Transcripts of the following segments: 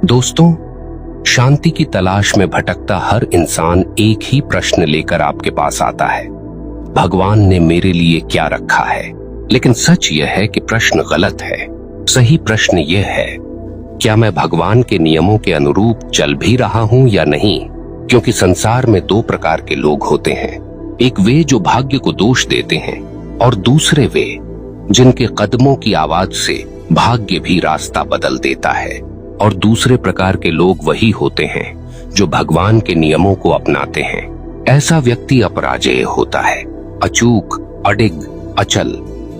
दोस्तों, शांति की तलाश में भटकता हर इंसान एक ही प्रश्न लेकर आपके पास आता है, भगवान ने मेरे लिए क्या रखा है। लेकिन सच यह है कि प्रश्न गलत है। सही प्रश्न यह है, क्या मैं भगवान के नियमों के अनुरूप चल भी रहा हूं या नहीं। क्योंकि संसार में दो प्रकार के लोग होते हैं, एक वे जो भाग्य को दोष देते हैं और दूसरे वे जिनके कदमों की आवाज से भाग्य भी रास्ता बदल देता है। और दूसरे प्रकार के लोग वही होते हैं जो भगवान के नियमों को अपनाते हैं। ऐसा व्यक्ति अपराजेय होता है, अचूक, अडिग, अचल।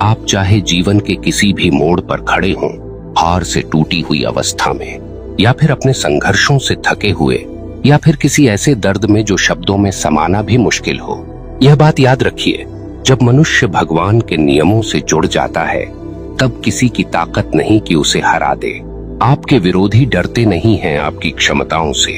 आप चाहे जीवन के किसी भी मोड़ पर खड़े हों, हार से टूटी हुई अवस्था में, या फिर अपने संघर्षों से थके हुए, या फिर किसी ऐसे दर्द में जो शब्दों में समाना भी मुश्किल हो। यह बात याद रखिए, जब मनुष्य भगवान के नियमों से जुड़ जाता है तब किसी की ताकत नहीं कि उसे हरा दे। आपके विरोधी डरते नहीं हैं आपकी क्षमताओं से।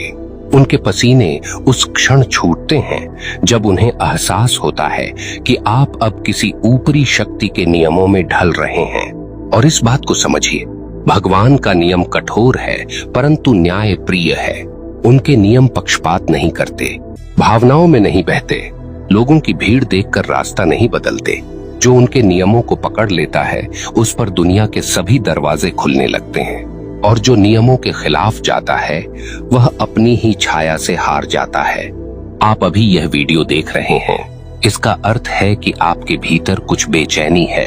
उनके पसीने उस क्षण छूटते हैं जब उन्हें एहसास होता है कि आप अब किसी ऊपरी शक्ति के नियमों में ढल रहे हैं। और इस बात को समझिए, भगवान का नियम कठोर है परंतु न्याय प्रिय है। उनके नियम पक्षपात नहीं करते, भावनाओं में नहीं बहते, लोगों की भीड़ देखकर रास्ता नहीं बदलते। जो उनके नियमों को पकड़ लेता है उस पर दुनिया के सभी दरवाजे खुलने लगते हैं, और जो नियमों के खिलाफ जाता है वह अपनी ही छाया से हार जाता है। आप अभी यह वीडियो देख रहे हैं, इसका अर्थ है कि आपके भीतर कुछ बेचैनी है,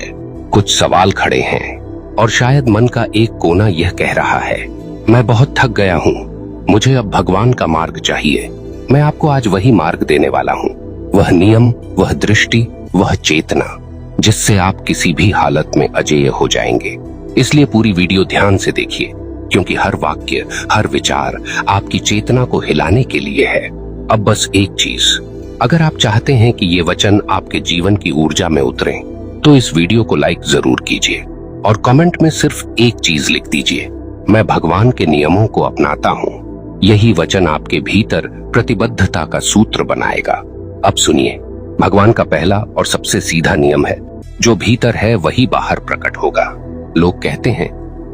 कुछ सवाल खड़े हैं, और शायद मन का एक कोना यह कह रहा है, मैं बहुत थक गया हूँ, मुझे अब भगवान का मार्ग चाहिए। मैं आपको आज वही मार्ग देने वाला हूँ, वह नियम, वह दृष्टि, वह चेतना जिससे आप किसी भी हालत में अजेय हो जाएंगे। इसलिए पूरी वीडियो ध्यान से देखिए, क्योंकि हर वाक्य, हर विचार आपकी चेतना को हिलाने के लिए है। अब बस एक चीज, अगर आप चाहते हैं कि ये वचन आपके जीवन की ऊर्जा में उतरें, तो इस वीडियो को लाइक जरूर कीजिए और कमेंट में सिर्फ एक चीज लिख दीजिए, मैं भगवान के नियमों को अपनाता हूँ। यही वचन आपके भीतर प्रतिबद्धता का सूत्र बनाएगा। अब सुनिए, भगवान का पहला और सबसे सीधा नियम है, जो भीतर है वही बाहर प्रकट होगा। लोग कहते हैं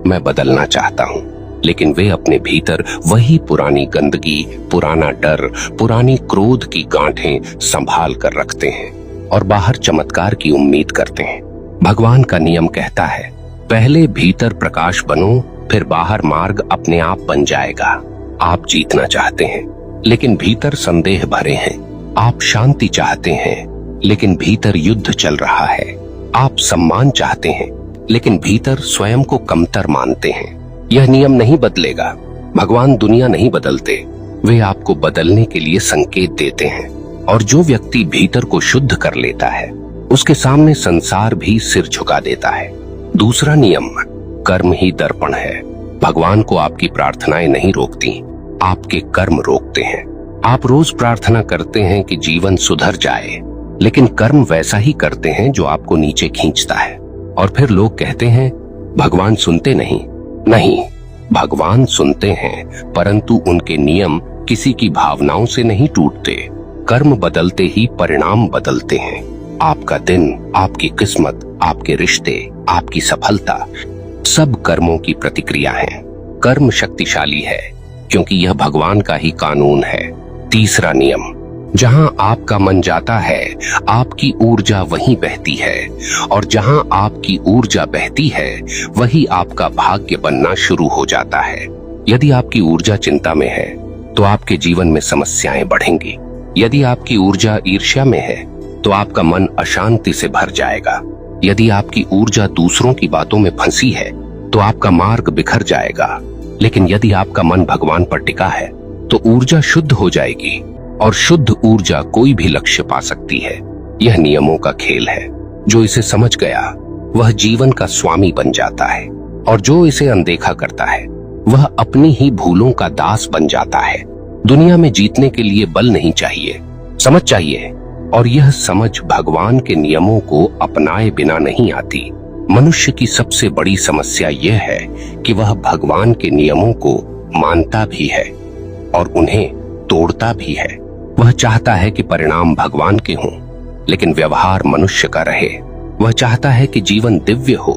मैं बदलना चाहता हूँ, लेकिन वे अपने भीतर वही पुरानी गंदगी, पुराना डर, पुरानी क्रोध की गांठें संभाल कर रखते हैं और बाहर चमत्कार की उम्मीद करते हैं। भगवान का नियम कहता है, पहले भीतर प्रकाश बनो, फिर बाहर मार्ग अपने आप बन जाएगा। आप जीतना चाहते हैं लेकिन भीतर संदेह भरे हैं। आप शांति चाहते हैं लेकिन भीतर युद्ध चल रहा है। आप सम्मान चाहते हैं लेकिन भीतर स्वयं को कमतर मानते हैं। यह नियम नहीं बदलेगा। भगवान दुनिया नहीं बदलते, वे आपको बदलने के लिए संकेत देते हैं। और जो व्यक्ति भीतर को शुद्ध कर लेता है उसके सामने संसार भी सिर झुका देता है। दूसरा नियम, कर्म ही दर्पण है। भगवान को आपकी प्रार्थनाएं नहीं रोकती, आपके कर्म रोकते हैं। आप रोज प्रार्थना करते हैं कि जीवन सुधर जाए, लेकिन कर्म वैसा ही करते हैं जो आपको नीचे खींचता है। और फिर लोग कहते हैं भगवान सुनते नहीं। नहीं, भगवान सुनते हैं, परंतु उनके नियम किसी की भावनाओं से नहीं टूटते। कर्म बदलते ही परिणाम बदलते हैं। आपका दिन, आपकी किस्मत, आपके रिश्ते, आपकी सफलता, सब कर्मों की प्रतिक्रिया है। कर्म शक्तिशाली है क्योंकि यह भगवान का ही कानून है। तीसरा नियम, जहां आपका मन जाता है आपकी ऊर्जा वहीं बहती है, और जहां आपकी ऊर्जा बहती है वही आपका भाग्य बनना शुरू हो जाता है। यदि आपकी ऊर्जा चिंता में है तो आपके जीवन में समस्याएं बढ़ेंगी। यदि आपकी ऊर्जा ईर्ष्या में है तो आपका मन अशांति से भर जाएगा। यदि आपकी ऊर्जा दूसरों की बातों में फंसी है तो आपका मार्ग बिखर जाएगा। लेकिन यदि आपका मन भगवान पर टिका है तो ऊर्जा शुद्ध हो जाएगी, और शुद्ध ऊर्जा कोई भी लक्ष्य पा सकती है। यह नियमों का खेल है। जो इसे समझ गया वह जीवन का स्वामी बन जाता है, और जो इसे अनदेखा करता है वह अपनी ही भूलों का दास बन जाता है। दुनिया में जीतने के लिए बल नहीं चाहिए, समझ चाहिए, और यह समझ भगवान के नियमों को अपनाए बिना नहीं आती। मनुष्य की सबसे बड़ी समस्या यह है कि वह भगवान के नियमों को मानता भी है और उन्हें तोड़ता भी है। वह चाहता है कि परिणाम भगवान के हों, लेकिन व्यवहार मनुष्य का रहे। वह चाहता है कि जीवन दिव्य हो,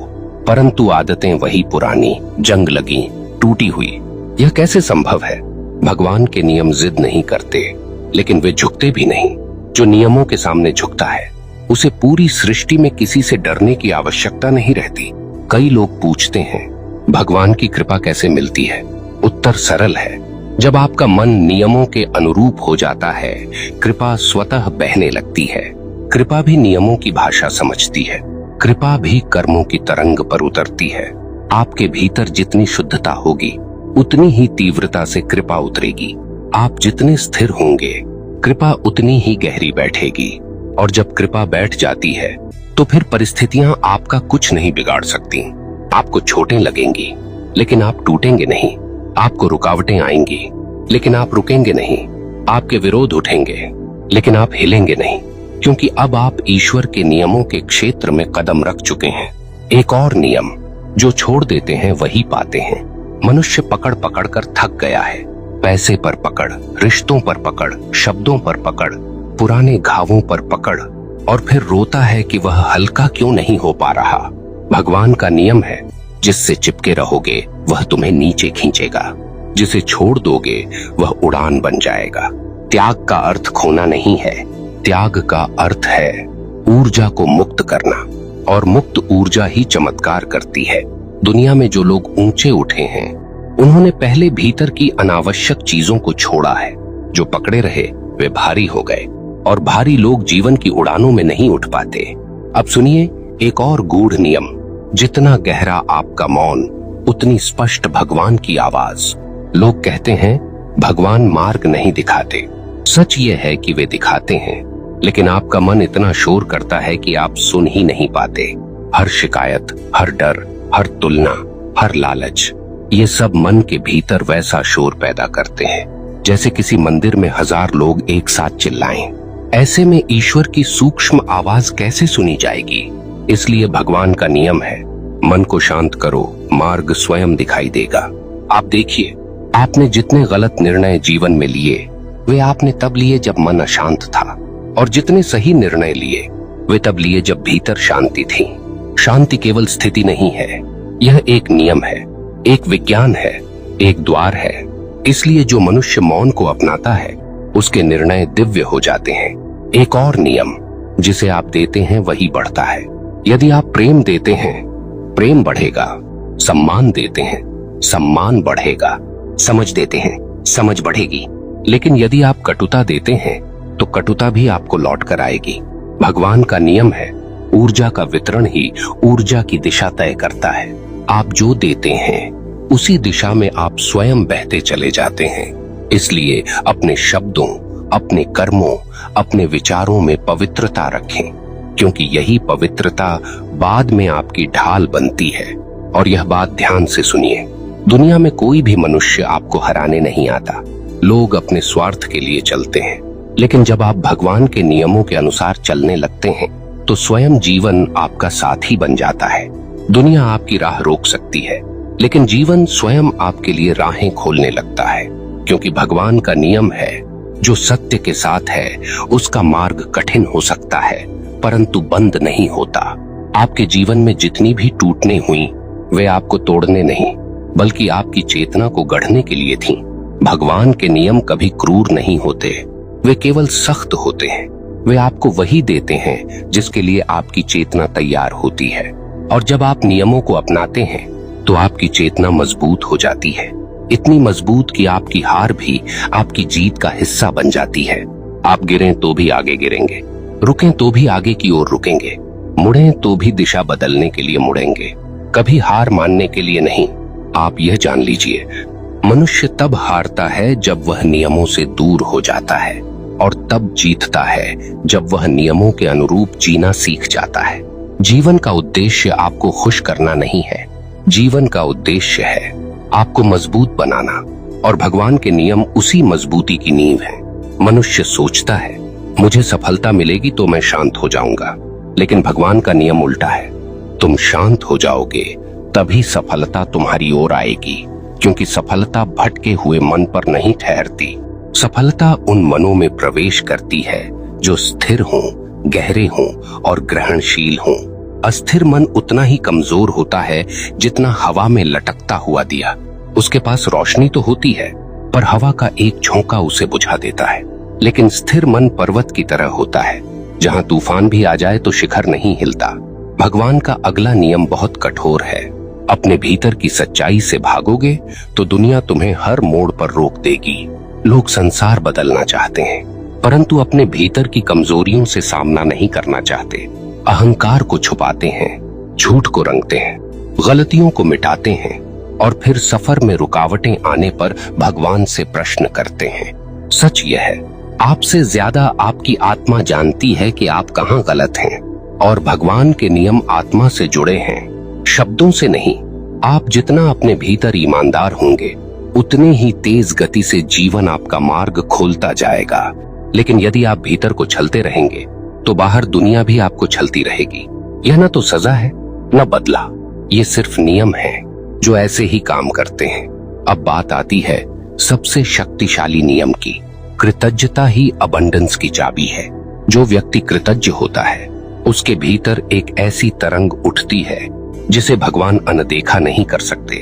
परंतु आदतें वही पुरानी, जंग लगी, टूटी हुई। यह कैसे संभव है? भगवान के नियम जिद नहीं करते, लेकिन वे झुकते भी नहीं। जो नियमों के सामने झुकता है उसे पूरी सृष्टि में किसी से डरने की आवश्यकता नहीं रहती। कई लोग पूछते हैं, भगवान की कृपा कैसे मिलती है? उत्तर सरल है, जब आपका मन नियमों के अनुरूप हो जाता है, कृपा स्वतः बहने लगती है। कृपा भी नियमों की भाषा समझती है। कृपा भी कर्मों की तरंग पर उतरती है। आपके भीतर जितनी शुद्धता होगी, उतनी ही तीव्रता से कृपा उतरेगी। आप जितने स्थिर होंगे, कृपा उतनी ही गहरी बैठेगी। और जब कृपा बैठ जाती है, तो फिर परिस्थितियां आपका कुछ नहीं बिगाड़ सकती। आपको चोटें लगेंगी, लेकिन आप टूटेंगे नहीं। आपको रुकावटें आएंगी, लेकिन आप रुकेंगे नहीं। आपके विरोध उठेंगे, लेकिन आप हिलेंगे नहीं, क्योंकि अब आप ईश्वर के नियमों के क्षेत्र में कदम रख चुके हैं। एक और नियम, जो छोड़ देते हैं वही पाते हैं। मनुष्य पकड़ पकड़ कर थक गया है। पैसे पर पकड़, रिश्तों पर पकड़, शब्दों पर पकड़, पुराने घावों पर पकड़, और फिर रोता है कि वह हल्का क्यों नहीं हो पा रहा। भगवान का नियम है, जिससे चिपके रहोगे वह तुम्हें नीचे खींचेगा, जिसे छोड़ दोगे वह उड़ान बन जाएगा। त्याग का अर्थ खोना नहीं है, त्याग का अर्थ है ऊर्जा को मुक्त करना, और मुक्त ऊर्जा ही चमत्कार करती है। दुनिया में जो लोग ऊंचे उठे हैं, उन्होंने पहले भीतर की अनावश्यक चीजों को छोड़ा है। जो पकड़े रहे वे भारी हो गए, और भारी लोग जीवन की उड़ानों में नहीं उठ पाते। अब सुनिए एक और गूढ़ नियम, जितना गहरा आपका मौन, उतनी स्पष्ट भगवान की आवाज। लोग कहते हैं भगवान मार्ग नहीं दिखाते। सच ये है कि वे दिखाते हैं, लेकिन आपका मन इतना शोर करता है कि आप सुन ही नहीं पाते। हर शिकायत, हर डर, हर तुलना, हर लालच, ये सब मन के भीतर वैसा शोर पैदा करते हैं जैसे किसी मंदिर में 1000 लोग एक साथ चिल्लाएं। ऐसे में ईश्वर की सूक्ष्म आवाज कैसे सुनी जाएगी? इसलिए भगवान का नियम है, मन को शांत करो, मार्ग स्वयं दिखाई देगा। आप देखिए, आपने जितने गलत निर्णय जीवन में लिए, वे आपने तब लिए जब मन अशांत था, और जितने सही निर्णय लिए, वे तब लिए जब भीतर शांति थी। शांति केवल स्थिति नहीं है, यह एक नियम है, एक विज्ञान है, एक द्वार है। इसलिए जो मनुष्य मौन को अपनाता है, उसके निर्णय दिव्य हो जाते हैं। एक और नियम, जिसे आप देते हैं वही बढ़ता है। यदि आप प्रेम देते हैं, प्रेम बढ़ेगा। सम्मान देते हैं, सम्मान बढ़ेगा। समझ देते हैं, समझ बढ़ेगी। लेकिन यदि आप कटुता देते हैं, तो कटुता भी आपको लौट कर आएगी। भगवान का नियम है, ऊर्जा का वितरण ही ऊर्जा की दिशा तय करता है। आप जो देते हैं, उसी दिशा में आप स्वयं बहते चले जाते हैं। इसलिए अपने शब्दों, अपने कर्मों, अपने विचारों में पवित्रता रखें, क्योंकि यही पवित्रता बाद में आपकी ढाल बनती है। और यह बात ध्यान से सुनिए, दुनिया में कोई भी मनुष्य आपको हराने नहीं आता। लोग अपने स्वार्थ के लिए चलते हैं, लेकिन जब आप भगवान के नियमों के अनुसार चलने लगते हैं, तो स्वयं जीवन आपका साथी बन जाता है। दुनिया आपकी राह रोक सकती है, लेकिन जीवन स्वयं आपके लिए राहें खोलने लगता है, क्योंकि भगवान का नियम है, जो सत्य के साथ है उसका मार्ग कठिन हो सकता है, परंतु बंद नहीं होता। आपके जीवन में जितनी भी टूटने हुई, वे आपको तोड़ने नहीं, बल्कि आपकी चेतना को गढ़ने के लिए थीं। भगवान के नियम कभी क्रूर नहीं होते, वे केवल सख्त होते हैं। वे आपको वही देते हैं जिसके लिए आपकी चेतना तैयार होती है। और जब आप नियमों को अपनाते हैं, तो आपकी चेतना मजबूत हो जाती है, इतनी मजबूत कि आपकी हार भी आपकी जीत का हिस्सा बन जाती है। आप गिरें तो भी आगे गिरेंगे, रुकें तो भी आगे की ओर रुकेंगे, मुड़ें तो भी दिशा बदलने के लिए मुड़ेंगे, कभी हार मानने के लिए नहीं। आप यह जान लीजिए, मनुष्य तब हारता है जब वह नियमों से दूर हो जाता है, और तब जीतता है जब वह नियमों के अनुरूप जीना सीख जाता है। जीवन का उद्देश्य आपको खुश करना नहीं है, जीवन का उद्देश्य है आपको मजबूत बनाना, और भगवान के नियम उसी मजबूती की नींव है। मनुष्य सोचता है, मुझे सफलता मिलेगी तो मैं शांत हो जाऊंगा, लेकिन भगवान का नियम उल्टा है। तुम शांत हो जाओगे तभी सफलता तुम्हारी ओर आएगी, क्योंकि सफलता भटके हुए मन पर नहीं ठहरती। सफलता उन मनों में प्रवेश करती है जो स्थिर हों, गहरे हों और ग्रहणशील हों। अस्थिर मन उतना ही कमजोर होता है जितना हवा में लटकता हुआ दिया। उसके पास रोशनी तो होती है, पर हवा का एक झोंका उसे बुझा देता है। लेकिन स्थिर मन पर्वत की तरह होता है, जहां तूफान भी आ जाए तो शिखर नहीं हिलता। भगवान का अगला नियम बहुत कठोर है। अपने भीतर की सच्चाई से भागोगे तो दुनिया तुम्हें हर मोड़ पर रोक देगी। लोग संसार बदलना चाहते हैं, परंतु अपने भीतर की कमजोरियों से सामना नहीं करना चाहते। अहंकार को छुपाते हैं, झूठ को रंगते हैं, गलतियों को मिटाते हैं और फिर सफर में रुकावटें आने पर भगवान से प्रश्न करते हैं। सच यह है, आपसे ज्यादा आपकी आत्मा जानती है कि आप कहां गलत हैं, और भगवान के नियम आत्मा से जुड़े हैं, शब्दों से नहीं। आप जितना अपने भीतर ईमानदार होंगे, उतने ही तेज गति से जीवन आपका मार्ग खोलता जाएगा। लेकिन यदि आप भीतर को छलते रहेंगे तो बाहर दुनिया भी आपको छलती रहेगी। यह न तो सजा है न बदला, ये सिर्फ नियम है जो ऐसे ही काम करते हैं। अब बात आती है सबसे शक्तिशाली नियम की। कृतज्ञता ही अबंडेंस की चाबी है। जो व्यक्ति कृतज्ञ होता है, उसके भीतर एक ऐसी तरंग उठती है जिसे भगवान अनदेखा नहीं कर सकते,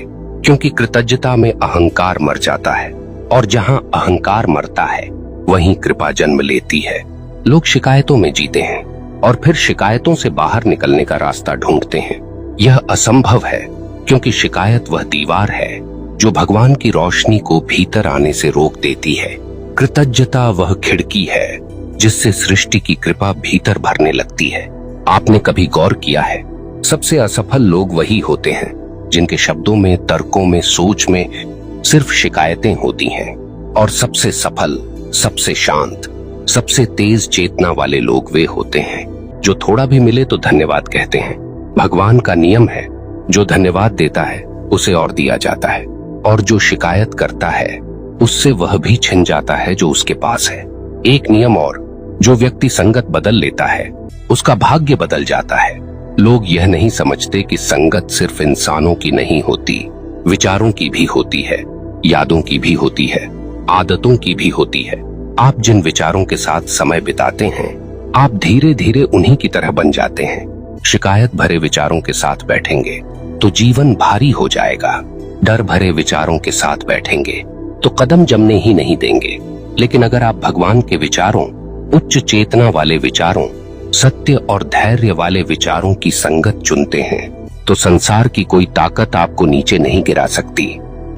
क्योंकि कृतज्ञता में अहंकार मर जाता है, और जहां अहंकार मरता है वहीं कृपा जन्म लेती है। लोग शिकायतों में जीते हैं और फिर शिकायतों से बाहर निकलने का रास्ता ढूंढते हैं। यह असंभव है, क्योंकि शिकायत वह दीवार है जो भगवान की रोशनी को भीतर आने से रोक देती है। कृतज्ञता वह खिड़की है जिससे सृष्टि की कृपा भीतर भरने लगती है। आपने कभी गौर किया है, सबसे असफल लोग वही होते हैं जिनके शब्दों में, तर्कों में, सोच में सिर्फ शिकायतें होती हैं, और सबसे सफल, सबसे शांत, सबसे तेज चेतना वाले लोग वे होते हैं जो थोड़ा भी मिले तो धन्यवाद कहते हैं। भगवान का नियम है, जो धन्यवाद देता है उसे और दिया जाता है, और जो शिकायत करता है उससे वह भी छिन जाता है जो उसके पास है। एक नियम और, जो व्यक्ति संगत बदल लेता है उसका भाग्य बदल जाता है। लोग यह नहीं समझते कि संगत सिर्फ इंसानों की नहीं होती, विचारों की भी होती है, यादों की भी होती है, आदतों की भी होती है। आप जिन विचारों के साथ समय बिताते हैं, आप धीरे धीरे उन्हीं की तरह बन जाते हैं। शिकायत भरे विचारों के साथ बैठेंगे तो जीवन भारी हो जाएगा। डर भरे विचारों के साथ बैठेंगे तो कदम जमने ही नहीं देंगे। लेकिन अगर आप भगवान के विचारों, उच्च चेतना वाले विचारों, सत्य और धैर्य वाले विचारों की संगत चुनते हैं तो संसार की कोई ताकत आपको नीचे नहीं गिरा सकती।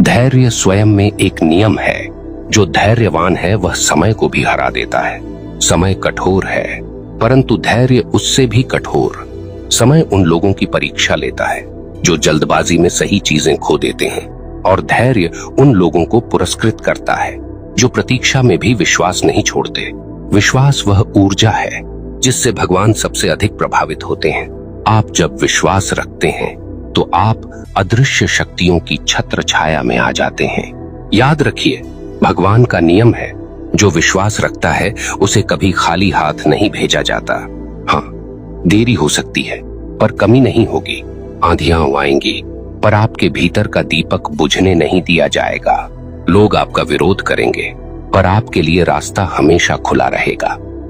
धैर्य स्वयं में एक नियम है। जो धैर्यवान है वह समय को भी हरा देता है। समय कठोर है, परंतु धैर्य उससे भी कठोर। समय उन लोगों की परीक्षा लेता है जो जल्दबाजी में सही चीजें खो देते हैं, और धैर्य उन लोगों को पुरस्कृत करता है जो प्रतीक्षा में भी विश्वास नहीं छोड़ते। विश्वास वह ऊर्जा है जिससे भगवान सबसे अधिक प्रभावित होते हैं। आप जब विश्वास रखते हैं तो आप अदृश्य शक्तियों की छत्र छाया में आ जाते हैं। याद रखिए, भगवान का नियम है, जो विश्वास रखता है उसे कभी खाली हाथ नहीं भेजा जाता। हाँ, देरी हो सकती है पर कमी नहीं होगी। आंधियां आएंगी पर आपके भीतर का दीपक बुझने नहीं दिया जाएगा। लोग आपका विरोध करेंगे पर आपके लिए रास्ता हमेशा खुला रहेगा।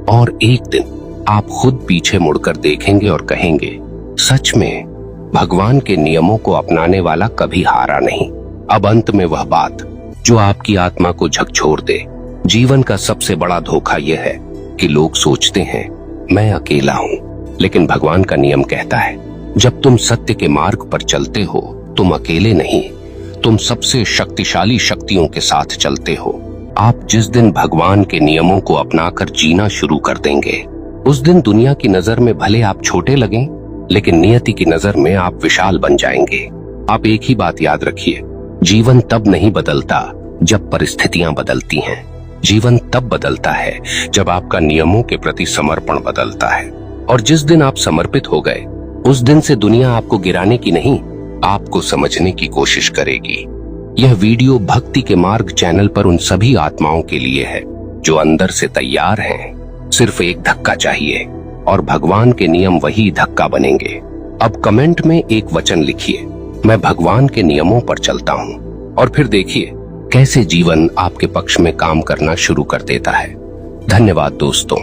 और एक दिन आप खुद पीछे मुड़कर देखेंगे और कहेंगे, सच में भगवान के नियमों को अपनाने वाला कभी हारा नहीं। अब अंत में वह बात जो आपकी आत्मा को झकझोर दे। जीवन का सबसे बड़ा धोखा यह है कि लोग सोचते हैं मैं अकेला हूँ, लेकिन भगवान का नियम कहता है जब तुम सत्य के मार्ग पर चलते हो तुम अकेले नहीं, तुम सबसे शक्तिशाली शक्तियों के साथ चलते हो। आप जिस दिन भगवान के नियमों को अपनाकर जीना शुरू कर देंगे, उस दिन दुनिया की नजर में भले आप छोटे लगें, लेकिन नियति की नजर में आप विशाल बन जाएंगे। आप एक ही बात याद रखिए, जीवन तब नहीं बदलता जब परिस्थितियां बदलती हैं। जीवन तब बदलता है जब आपका नियमों के प्रति समर्पण बदलता है। और जिस दिन आप समर्पित हो गए, उस दिन से दुनिया आपको गिराने की नहीं, आपको समझने की कोशिश करेगी। यह वीडियो भक्ति के मार्ग चैनल पर उन सभी आत्माओं के लिए है जो अंदर से तैयार हैं। सिर्फ एक धक्का चाहिए और भगवान के नियम वही धक्का बनेंगे। अब कमेंट में एक वचन लिखिए, मैं भगवान के नियमों पर चलता हूँ, और फिर देखिए कैसे जीवन आपके पक्ष में काम करना शुरू कर देता है। धन्यवाद दोस्तों।